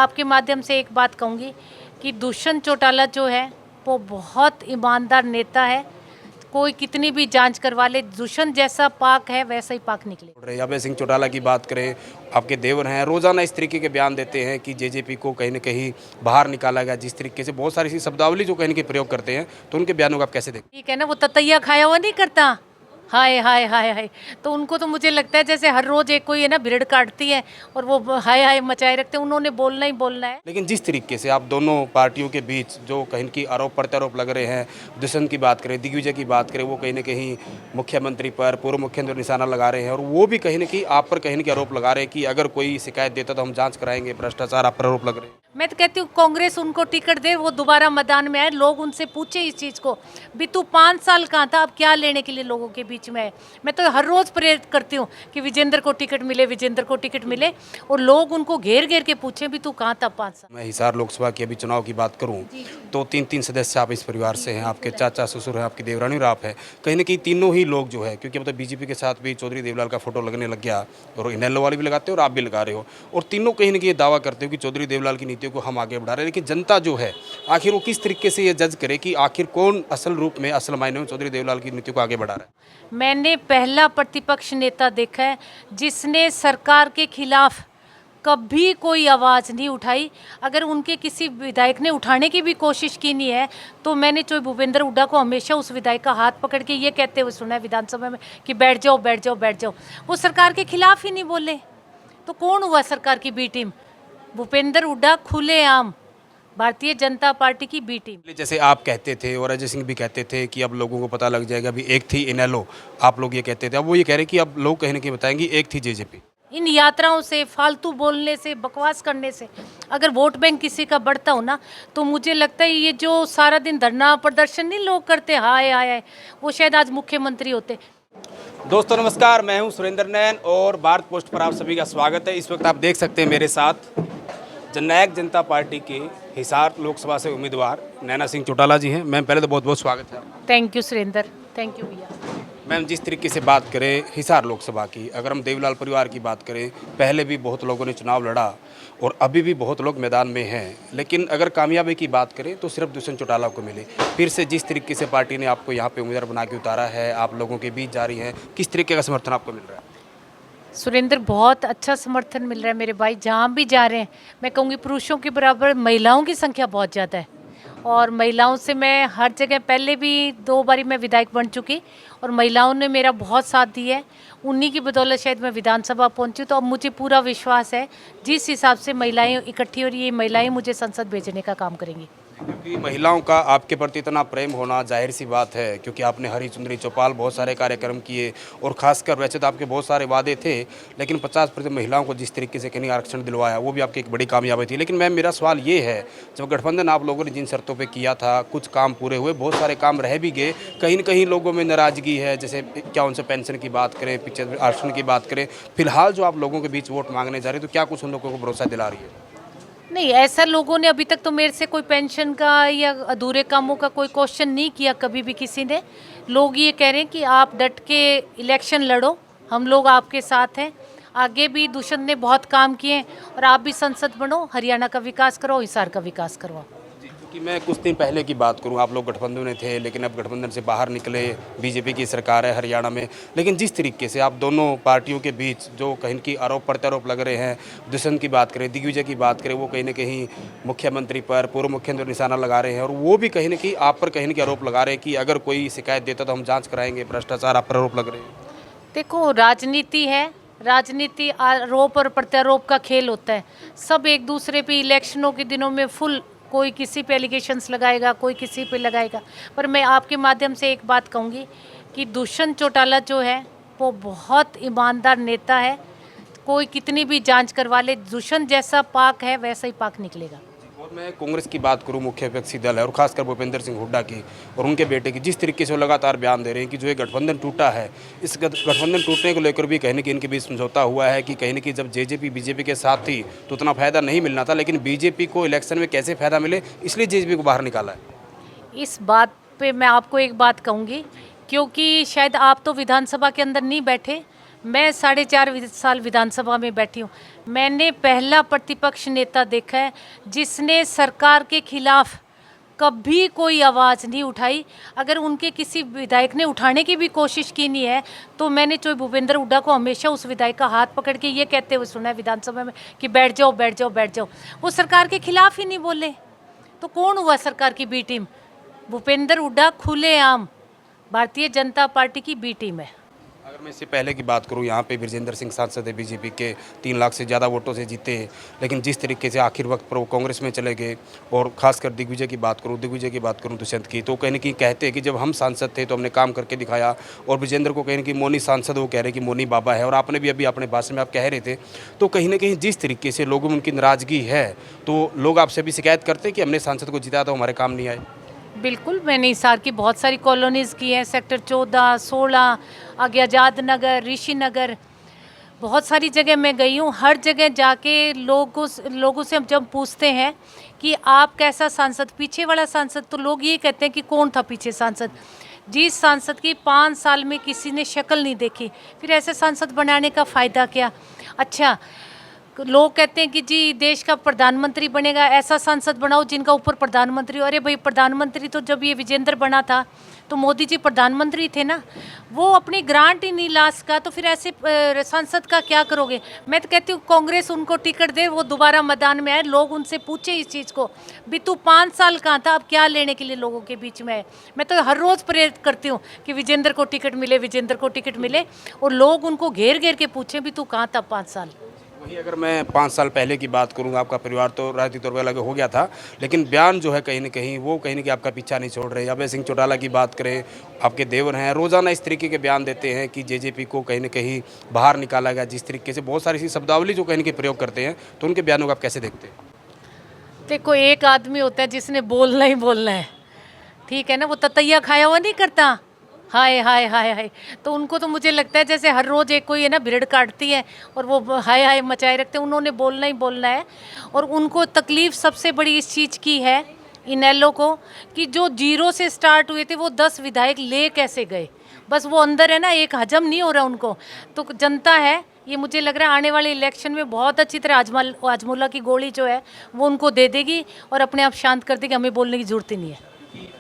आपके माध्यम से एक बात कहूँगी कि दुष्यंत चौटाला जो है वो बहुत ईमानदार नेता है। कोई कितनी भी जांच करवा ले, दुष्यंत जैसा पाक है वैसा ही पाक निकले। अभय सिंह चौटाला की बात करें, आपके देवर हैं, रोजाना इस तरीके के बयान देते हैं कि जेजेपी को कहीं न कहीं बाहर निकाला गया। जिस तरीके से बहुत सारी ऐसी शब्दावली जो कहीं न कहीं प्रयोग करते हैं, तो उनके बयानों को आप कैसे देखते हैं? ठीक है ना, वो ततैया खाया हुआ नहीं करता, हाय हाय हाय हाय। तो उनको तो मुझे लगता है जैसे हर रोज एक कोई है ना भिड़ काटती है और वो हाय हाय मचाए रखते हैं। उन्होंने बोलना ही बोलना है। लेकिन जिस तरीके से आप दोनों पार्टियों के बीच जो कहीं न कहीं आरोप प्रत्यारोप लग रहे हैं, दुष्यंत की बात करें, दिग्विजय की बात करें, वो कहीं न कहीं मुख्यमंत्री पर, पूर्व मुख्यमंत्री पर निशाना लगा रहे हैं और वो भी कहीं न कहीं आप पर कहीं न कहीं आरोप लगा रहे हैं कि अगर कोई शिकायत देता तो हम जाँच कराएँगे, भ्रष्टाचार आप पर आरोप लग रहे हैं। मैं तो कहती हूँ कांग्रेस उनको टिकट दे, वो दोबारा मैदान में आए, लोग उनसे पूछे इस चीज़ को भी तू 5 साल कहाँ था, अब क्या लेने के लिए लोगों के बीच में है। मैं तो हर रोज़ प्रेरित करती हूँ कि विजेंद्र को टिकट मिले, विजेंद्र को टिकट मिले और लोग उनको घेर घेर के पूछे भी तू कहाँ था 5 साल। मैं हिसार लोकसभा के अभी चुनाव की बात करूं तो तीन सदस्य आप इस परिवार से हैं, आपके चाचा ससुर हैं, आपकी देवरानी और आप हैं। कहीं न कहीं तीनों ही लोग जो है, क्योंकि मतलब बीजेपी के साथ भी चौधरी देवलाल का फोटो लगने लग गया और इनेलो वाले भी लगाते हो और आप भी लगा रहे हो और तीनों कहीं न कहीं ये दावा करते हो कि चौधरी देवलाल की नीतियों को हम आगे बढ़ा रहे हैं। लेकिन जनता जो है आखिर वो किस तरीके से ये जज करे कि आखिर कौन असल रूप में, असल मायने में चौधरी देवलाल की नीतियों को आगे बढ़ा रहा है? मैंने पहला प्रतिपक्ष नेता देखा है जिसने सरकार के खिलाफ कभी कोई आवाज़ नहीं उठाई। अगर उनके किसी विधायक ने उठाने की भी कोशिश की नहीं है तो मैंने जो भूपेंद्र हुड्डा को हमेशा उस विधायक का हाथ पकड़ के ये कहते हुए सुना है विधानसभा में कि बैठ जाओ बैठ जाओ बैठ जाओ। वो सरकार के खिलाफ ही नहीं बोले तो कौन हुआ सरकार की बी टीम? भूपेंद्र हुड्डा खुलेआम भारतीय जनता पार्टी की बी टीम। जैसे आप कहते थे और अजय सिंह भी कहते थे कि अब लोगों को पता लग जाएगा, अभी एक थी इनेलो, आप लोग ये कहते थे, अब वो ये कह रहे हैं कि अब लोग कहीं न कहीं बताएंगे एक थी जेजेपी। इन यात्राओं से, फालतू बोलने से, बकवास करने से अगर वोट बैंक किसी का बढ़ता हो ना तो मुझे लगता है ये जो सारा दिन धरना प्रदर्शन नहीं लोग करते हाय हाय हाय, वो शायद आज मुख्यमंत्री होते। दोस्तों नमस्कार, मैं हूं सुरेंद्र नैन और भारत पोस्ट पर आप सभी का स्वागत है। इस वक्त आप देख सकते हैं मेरे साथ जननायक जनता पार्टी के हिसार लोकसभा से उम्मीदवार नैना सिंह चौटाला जी हैं। मैम पहले तो बहुत बहुत स्वागत है। Thank you Surendra, thank you भैया। मैम जिस तरीके से बात करें हिसार लोकसभा की, अगर हम देवलाल परिवार की बात करें, पहले भी बहुत लोगों ने चुनाव लड़ा और अभी भी बहुत लोग मैदान में हैं, लेकिन अगर कामयाबी की बात करें तो सिर्फ दुष्यंत चौटाला को मिली। फिर से जिस तरीके से पार्टी ने आपको यहाँ पे उम्मीदवार बना के उतारा है, आप लोगों के बीच जा रही हैं, किस तरीके का समर्थन आपको मिल रहा है? सुरेंद्र बहुत अच्छा समर्थन मिल रहा है मेरे भाई, जहाँ भी जा रहे हैं। मैं कहूँगी पुरुषों के बराबर महिलाओं की संख्या बहुत ज़्यादा है और महिलाओं से मैं हर जगह, पहले भी 2 बारी मैं विधायक बन चुकी और महिलाओं ने मेरा बहुत साथ दिया है। उन्हीं की बदौलत शायद मैं विधानसभा पहुंची। तो अब मुझे पूरा विश्वास है जिस हिसाब से महिलाएं इकट्ठी हो रही है, महिलाएं मुझे संसद भेजने का काम करेंगी। क्योंकि महिलाओं का आपके प्रति इतना प्रेम होना जाहिर सी बात है, क्योंकि आपने हरी चुनरी चौपाल बहुत सारे कार्यक्रम किए और खासकर वैसे तो आपके बहुत सारे वादे थे, लेकिन 50% महिलाओं को जिस तरीके से कहीं आरक्षण दिलवाया वो भी आपकी एक बड़ी कामयाबी थी। लेकिन मैम मेरा सवाल ये है, जब गठबंधन आप लोगों ने जिन शर्तों पर किया था, कुछ काम पूरे हुए, बहुत सारे काम रह भी गए, कहीं न कहीं लोगों में नाराज़गी है। जैसे क्या उनसे पेंशन की बात करें, पीछे आरक्षण की बात करें, फिलहाल जो आप लोगों के बीच वोट मांगने जा रहे हैं तो क्या कुछ उन लोगों को भरोसा दिला रही है? नहीं, ऐसा लोगों ने अभी तक तो मेरे से कोई पेंशन का या अधूरे कामों का कोई क्वेश्चन नहीं किया कभी भी किसी ने। लोग ये कह रहे हैं कि आप डट के इलेक्शन लड़ो, हम लोग आपके साथ हैं। आगे भी दुष्यंत ने बहुत काम किए और आप भी संसद बनो, हरियाणा का विकास करो, हिसार का विकास करवाओ। कि मैं कुछ दिन पहले की बात करूं, आप लोग गठबंधन में थे, लेकिन अब गठबंधन से बाहर निकले, बीजेपी की सरकार है हरियाणा में। लेकिन जिस तरीके से आप दोनों पार्टियों के बीच जो कहीं की आरोप प्रत्यारोप लग रहे हैं, दुष्यंत की बात करें, दिग्विजय की बात करें, वो कहीं न कहीं मुख्यमंत्री पर, पूर्व मुख्यमंत्री पर निशाना लगा रहे हैं और वो भी कहीं न कहीं आप पर कहीं न कहीं आरोप लगा रहे हैं कि अगर कोई शिकायत देता तो हम जाँच कराएँगे, भ्रष्टाचार आप पर आरोप लग रहे हैं। देखो, राजनीति है, राजनीति आरोप और प्रत्यारोप का खेल होता है। सब एक दूसरे पे इलेक्शनों के दिनों में फुल कोई किसी पे एलिगेशंस लगाएगा, कोई किसी पे लगाएगा। पर मैं आपके माध्यम से एक बात कहूँगी कि दुष्यंत चौटाला जो है वो बहुत ईमानदार नेता है। कोई कितनी भी जांच करवा ले, दुष्यंत जैसा पाक है वैसा ही पाक निकलेगा। और मैं कांग्रेस की बात करूं, मुख्य विपक्षी दल है और खासकर भूपेंद्र सिंह हुड्डा की और उनके बेटे की, जिस तरीके से वो लगातार बयान दे रहे हैं कि जो ये गठबंधन टूटा है, इस गठबंधन टूटने को लेकर भी कहीं न कहीं इनके बीच समझौता हुआ है कि कहीं न कहीं जब जेजेपी बीजेपी के साथ थी तो उतना फ़ायदा नहीं मिलना था, लेकिन बीजेपी को इलेक्शन में कैसे फ़ायदा मिले इसलिए जेजेपी को बाहर निकाला है। इस बात पे मैं आपको एक बात कहूँगी, क्योंकि शायद आप तो विधानसभा के अंदर नहीं बैठे, मैं 4.5 साल विधानसभा में बैठी हूँ। मैंने पहला प्रतिपक्ष नेता देखा है जिसने सरकार के खिलाफ कभी कोई आवाज़ नहीं उठाई। अगर उनके किसी विधायक ने उठाने की भी कोशिश की नहीं है तो मैंने चोई भूपेंद्र हुड्डा को हमेशा उस विधायक का हाथ पकड़ के ये कहते हुए सुना है विधानसभा में कि बैठ जाओ बैठ जाओ बैठ जाओ। वो सरकार के खिलाफ ही नहीं बोले तो कौन हुआ सरकार की बी टीम? भूपेंद्र हुड्डा खुलेआम भारतीय जनता पार्टी की बी टीम है। अगर मैं इससे पहले की बात करूं, यहाँ पे बृजेंद्र सिंह सांसद है बीजेपी के, 3 लाख से ज़्यादा वोटों से जीते, लेकिन जिस तरीके से आखिर वक्त पर वो कांग्रेस में चले गए, और खासकर दिग्विजय की बात करूं दुष्यंत की, तो कहीं ना कहीं कहते हैं कि जब हम सांसद थे तो हमने काम करके दिखाया, और बृजेंद्र को कहीं ना कहीं मोनी सांसद वो कह रहे कि मोनी बाबा है, और आपने भी अभी अपने भाषण में आप कह रहे थे, तो कहीं ना कहीं जिस तरीके से लोगों में उनकी नाराज़गी है तो लोग आपसे भी शिकायत करते हैं कि हमने सांसद को जिताया तो हमारे काम नहीं आए। बिल्कुल, मैंने हिसार की बहुत सारी कॉलोनीज़ की हैं, सेक्टर 14, 16, आज्ञाजाद नगर, ऋषि नगर, बहुत सारी जगह मैं गई हूँ। हर जगह जाके लोगों से हम जब पूछते हैं कि आप कैसा सांसद, पीछे वाला सांसद, तो लोग ये कहते हैं कि कौन था पीछे सांसद। जिस सांसद की 5 साल में किसी ने शक्ल नहीं देखी, फिर ऐसे सांसद बनाने का फ़ायदा क्या? अच्छा, लोग कहते हैं कि जी देश का प्रधानमंत्री बनेगा, ऐसा सांसद बनाओ जिनका ऊपर प्रधानमंत्री हो। अरे भाई, प्रधानमंत्री तो जब ये विजेंद्र बना था तो मोदी जी प्रधानमंत्री थे ना, वो अपनी ग्रांट ही नहीं ला सका, तो फिर ऐसे सांसद का क्या करोगे? मैं तो कहती हूँ कांग्रेस उनको टिकट दे, वो दोबारा मैदान में आए, लोग उनसे पूछे इस चीज़ को भी तू 5 साल कहाँ था, अब क्या लेने के लिए लोगों के बीच में है। मैं तो हर रोज़ प्रेरित करती हूँ कि विजेंद्र को टिकट मिले, विजेंद्र को टिकट मिले, और लोग उनको घेर घेर के पूछे भी तू कहाँ था 5 साल। वही अगर मैं 5 साल पहले की बात करूँ, आपका परिवार तो राजनीतिक तौर पर अलग हो गया था, लेकिन बयान जो है कहीं ना कहीं आपका पीछा नहीं छोड़ रहे। अभय सिंह चौटाला की बात करें, आपके देवर हैं, रोज़ाना इस तरीके के बयान देते हैं कि जेजेपी को कहीं ना कहीं बाहर निकाला गया। जिस तरीके से बहुत सारी सी शब्दावली जो कहीं ना कहीं प्रयोग करते हैं, तो उनके बयानों को आप कैसे देखते हैं? देखो, एक आदमी होता है जिसने बोलना ही बोलना है, ठीक है ना, वो ततैया खाया हुआ नहीं करता, हाय हाय हाय हाय। तो उनको तो मुझे लगता है जैसे हर रोज़ एक कोई है ना भिड़ काटती है और वो हाय हाय मचाए रखते हैं। उन्होंने बोलना ही बोलना है, और उनको तकलीफ़ सबसे बड़ी इस चीज़ की है इनेलो को कि जो 0 से स्टार्ट हुए थे वो 10 विधायक ले कैसे गए। बस वो अंदर है ना, एक हजम नहीं हो रहा उनको। तो जनता है, ये मुझे लग रहा है आने वाले इलेक्शन में बहुत अच्छी तरह आजमूला की गोली जो है वो उनको दे देगी और अपने आप शांत कर देगी, हमें बोलने की ज़रूरत ही नहीं है।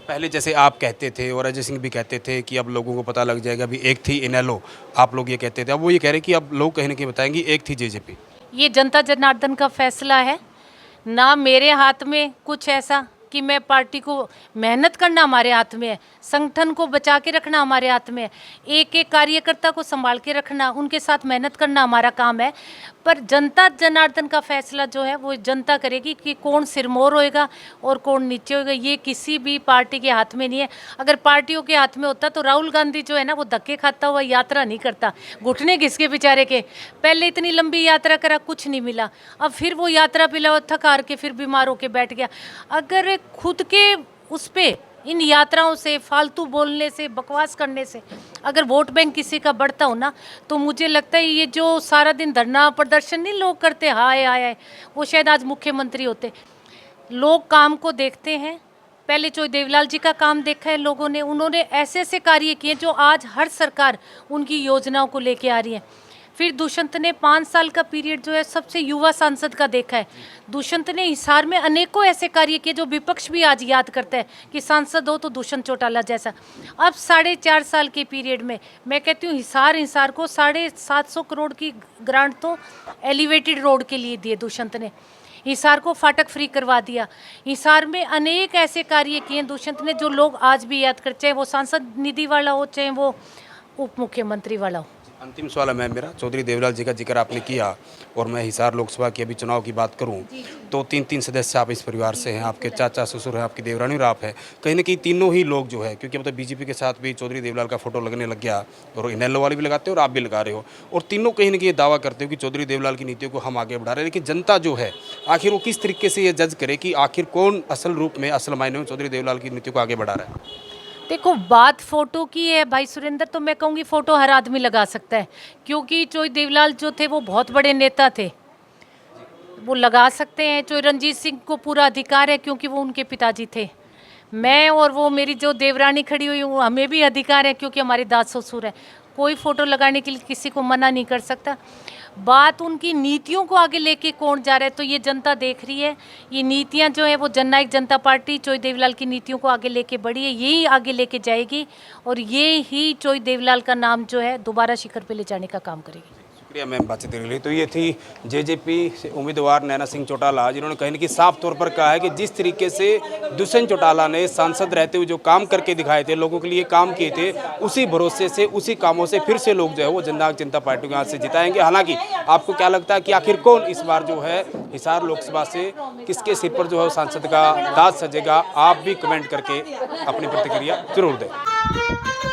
पहले जैसे आप कहते थे और अजय सिंह भी कहते थे कि अब लोगों को पता लग जाएगा, अभी एक थी इनेलो, आप लोग ये कहते थे, अब वो ये कह रहे हैं कि अब लोग कहीं ना कहीं बताएंगे एक थी जेजेपी। ये जनता जनार्दन का फैसला है ना, मेरे हाथ में कुछ ऐसा कि मैं पार्टी को मेहनत करना हमारे हाथ में है, संगठन को बचा के रखना हमारे हाथ में है, एक एक कार्यकर्ता को संभाल के रखना, उनके साथ मेहनत करना हमारा काम है। पर जनता जनार्दन का फैसला जो है वो जनता करेगी कि कौन सिरमौर होएगा और कौन नीचे होएगा। ये किसी भी पार्टी के हाथ में नहीं है। अगर पार्टियों के हाथ में होता तो राहुल गांधी जो है ना वो धक्के खाता हुआ यात्रा नहीं करता, घुटने घिसके बेचारे के। पहले इतनी लंबी यात्रा करा, कुछ नहीं मिला, अब फिर वो यात्रा पिला थक हार के फिर बीमार होके बैठ गया। अगर खुद के उस पे इन यात्राओं से, फालतू बोलने से, बकवास करने से अगर वोट बैंक किसी का बढ़ता हो ना, तो मुझे लगता है ये जो सारा दिन धरना प्रदर्शन नहीं लोग करते हाय हाय हाय, वो शायद आज मुख्यमंत्री होते। लोग काम को देखते हैं। पहले चोई देवलाल जी का काम देखा है लोगों ने, उन्होंने ऐसे ऐसे कार्य किए जो आज हर सरकार उनकी योजनाओं को लेके आ रही है। फिर दुष्यंत ने 5 साल का पीरियड जो है सबसे युवा सांसद का देखा है। दुष्यंत ने हिसार में अनेकों ऐसे कार्य किए जो विपक्ष भी आज याद करता है कि सांसद हो तो दुष्यंत चौटाला जैसा। अब 4.5 साल के पीरियड में मैं कहती हूँ हिसार को 750 करोड़ की ग्रांट तो एलिवेटेड रोड के लिए दिए दुष्यंत ने। हिसार को फाटक फ्री करवा दिया। हिसार में अनेक ऐसे कार्य किए दुष्यंत ने जो लोग आज भी याद करते, चाहे वो सांसद निधि वाला हो, चाहे वो उप मुख्यमंत्री वाला हो। अंतिम सवाल है मेरा, चौधरी देवलाल जी का जिक्र आपने किया, और मैं हिसार लोकसभा के अभी चुनाव की बात करूं तो 3 सदस्य आप इस परिवार से हैं, आपके चाचा ससुर हैं, आपकी देवरानी और आप हैं। कहीं ना कहीं तीनों ही लोग जो है, क्योंकि अब तो बीजेपी के साथ भी चौधरी देवलाल का फोटो लगने लग गया, और इनेलो वाले भी लगाते हो और आप भी लगा रहे हो, और तीनों कहीं ना कहीं दावा करते हो कि चौधरी देवलाल की नीतियों को हम आगे बढ़ा रहे हैं। लेकिन जनता जो है आखिर वो किस तरीके से ये जज करे कि आखिर कौन असल रूप में, असल मायने में चौधरी देवलाल की नीतियों को आगे बढ़ा रहा है? देखो, बात फोटो की है भाई सुरेंद्र, तो मैं कहूँगी फोटो हर आदमी लगा सकता है, क्योंकि चोई देवलाल जो थे वो बहुत बड़े नेता थे, वो लगा सकते हैं। चोई रणजीत सिंह को पूरा अधिकार है क्योंकि वो उनके पिताजी थे। मैं और वो मेरी जो देवरानी खड़ी हुई हूँ, हमें भी अधिकार है क्योंकि हमारे दास ससुर है। कोई फ़ोटो लगाने के लिए किसी को मना नहीं कर सकता। बात उनकी नीतियों को आगे लेके कौन जा रहा है, तो ये जनता देख रही है। ये नीतियां जो है वो जननायक जनता पार्टी चोई देवीलाल की नीतियों को आगे लेके बढ़ी है, यही आगे लेके जाएगी और ये ही चोई देवीलाल का नाम जो है दोबारा शिखर पे ले जाने का काम करेगी। शुक्रिया मैम बातचीत करने के लिए। तो ये थी जेजेपी से उम्मीदवार नैना सिंह चौटाला, जिन्होंने कहीं ना कहीं साफ तौर पर कहा है कि जिस तरीके से दुष्यंत चौटाला ने सांसद रहते हुए जो काम करके दिखाए थे, लोगों के लिए काम किए थे, उसी भरोसे से उसी कामों से फिर से लोग जो है वो जननायक जनता पार्टी को यहाँ से जिताएंगे। हालांकि आपको क्या लगता है कि आखिर कौन इस बार जो है हिसार लोकसभा से किसके सिर पर जो है सांसद का ताज सजेगा, आप भी कमेंट करके अपनी प्रतिक्रिया जरूर दें।